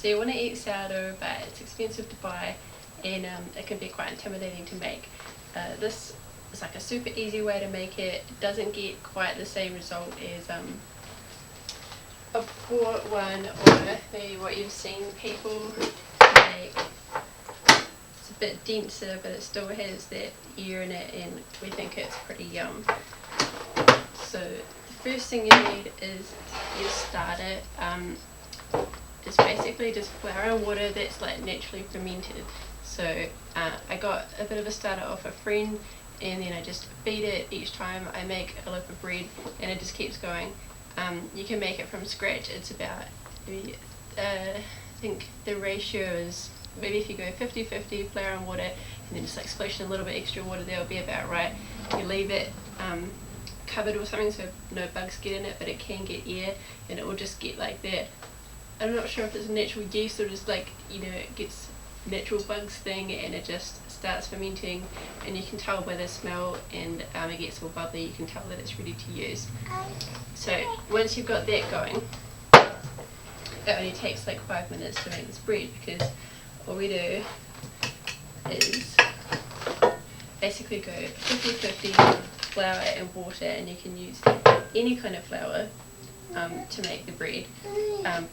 So you want to eat sourdough, but it's expensive to buy, and it can be quite intimidating to make. This is like a super easy way to make it. It doesn't get quite the same result as a poor one, or maybe what you've seen people make. It's a bit denser, but it still has that air in it, and we think it's pretty yum. So the first thing you need is your starter. It's basically just flour and water that's like naturally fermented. So I got a bit of a starter off a friend, and then I just feed it each time I make a loaf of bread, and it just keeps going. You can make it from scratch. It's about, I think the ratio is, maybe if you go 50-50 flour and water, and then just like splash in a little bit extra water, that'll be about right. You leave it covered or something so no bugs get in it, but it can get air, and it will just get like that. I'm not sure if it's natural yeast or just like, it gets natural bugs thing, and it just starts fermenting, and you can tell by the smell, and it gets all bubbly. You can tell that it's ready to use. So once you've got that going, it only takes like 5 minutes to make this bread, because all we do is basically go 50-50 flour and water, and you can use any kind of flour to make the bread,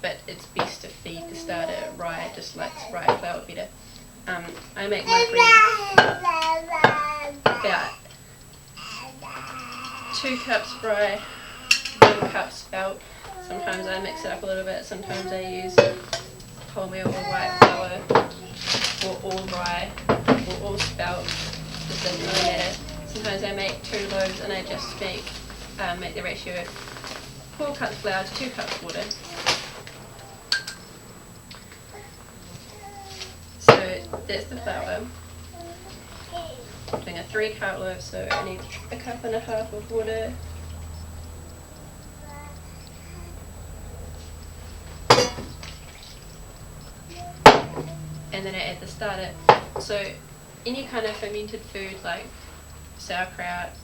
but it's best to feed the starter rye, just like rye flour better. I make my bread about 2 cups rye, 1 cup spelt. Sometimes I mix it up a little bit, sometimes I use wholemeal or white flour, or all rye, or all spelt. It doesn't really matter. Sometimes I make 2 loaves, and I just make the ratio 4 cups flour to 2 cups water. So that's the flour. I'm doing a 3-cup loaf, so I need 1.5 cups of water. And then I add the starter. So any kind of fermented food like sauerkraut,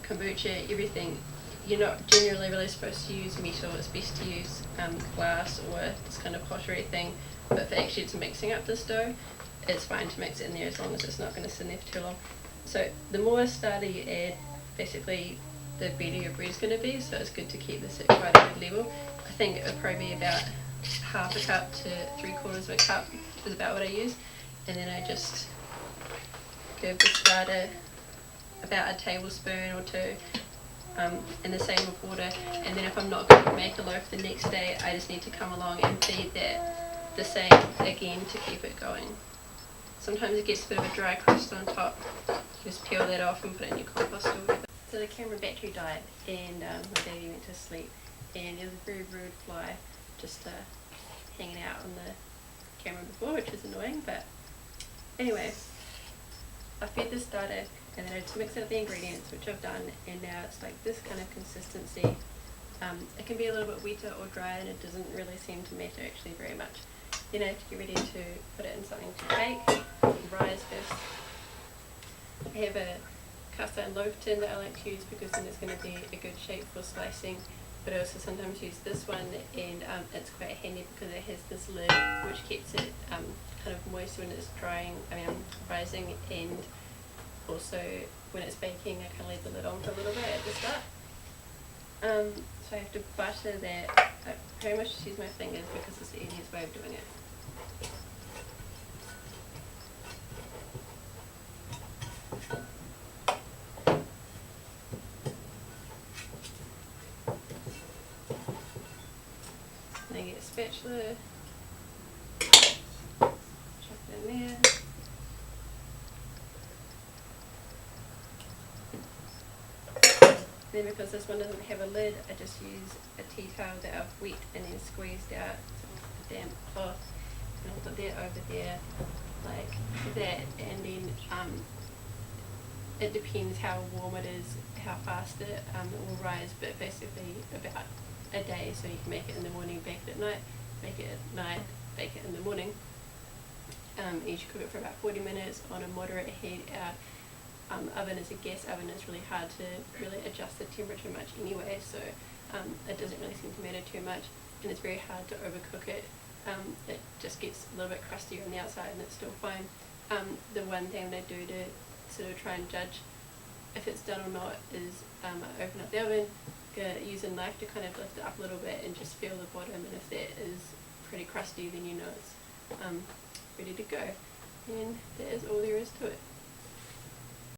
kombucha, everything, you're not generally really supposed to use metal. It's best to use glass or this kind of pottery thing. But for actually it's mixing up this dough, it's fine to mix it in there as long as it's not going to sit in there for too long. So the more starter you add, basically the better your bread's going to be, so it's good to keep this at quite a good level. I think it would probably be about 1/2 cup to 3/4 cup is about what I use, and then I just give the starter about a tablespoon or 2, and the same with water. And then if I'm not going to make a loaf the next day, I just need to come along and feed that the same again to keep it going. Sometimes it gets a bit of a dry crust on top. Just peel that off and put it in your compost or whatever. So the camera battery died, and my baby went to sleep, and there was a very rude fly just hanging out on the camera before, which is annoying. But anyway, I fed the starter, and then I just mixed up the ingredients, which I've done, and now it's like this kind of consistency. It can be a little bit wetter or dry, and it doesn't really seem to matter actually very much. Then I have to get ready to put it in something to bake. Rise first. I have a cast iron loaf tin that I like to use because then it's going to be a good shape for slicing. But I also sometimes use this one, and it's quite handy because it has this lid which keeps it kind of moist when it's rising, and also when it's baking I kind of leave the lid on for a little bit at the start. So I have to butter that. I very much just use my fingers because it's the easiest way of doing it. Then I get a spatula, chuck it in there. Then because this one doesn't have a lid, I just use a tea towel that I've wet and then squeezed out a damp cloth, and I'll put that over there like that, and then it depends how warm it is, how fast it will rise, but basically about a day, so you can make it in the morning, bake it at night, bake it at night, bake it in the morning. You should cook it for about 40 minutes on a moderate heat. Our oven is a gas oven. It's really hard to really adjust the temperature much anyway, so it doesn't really seem to matter too much, and it's very hard to overcook it it just gets a little bit crustier on the outside and it's still fine. The one thing I do to sort of try and judge if it's done or not is I open up the oven, use a knife to kind of lift it up a little bit and just feel the bottom, and if that is pretty crusty then you know it's ready to go. And that is all there is to it.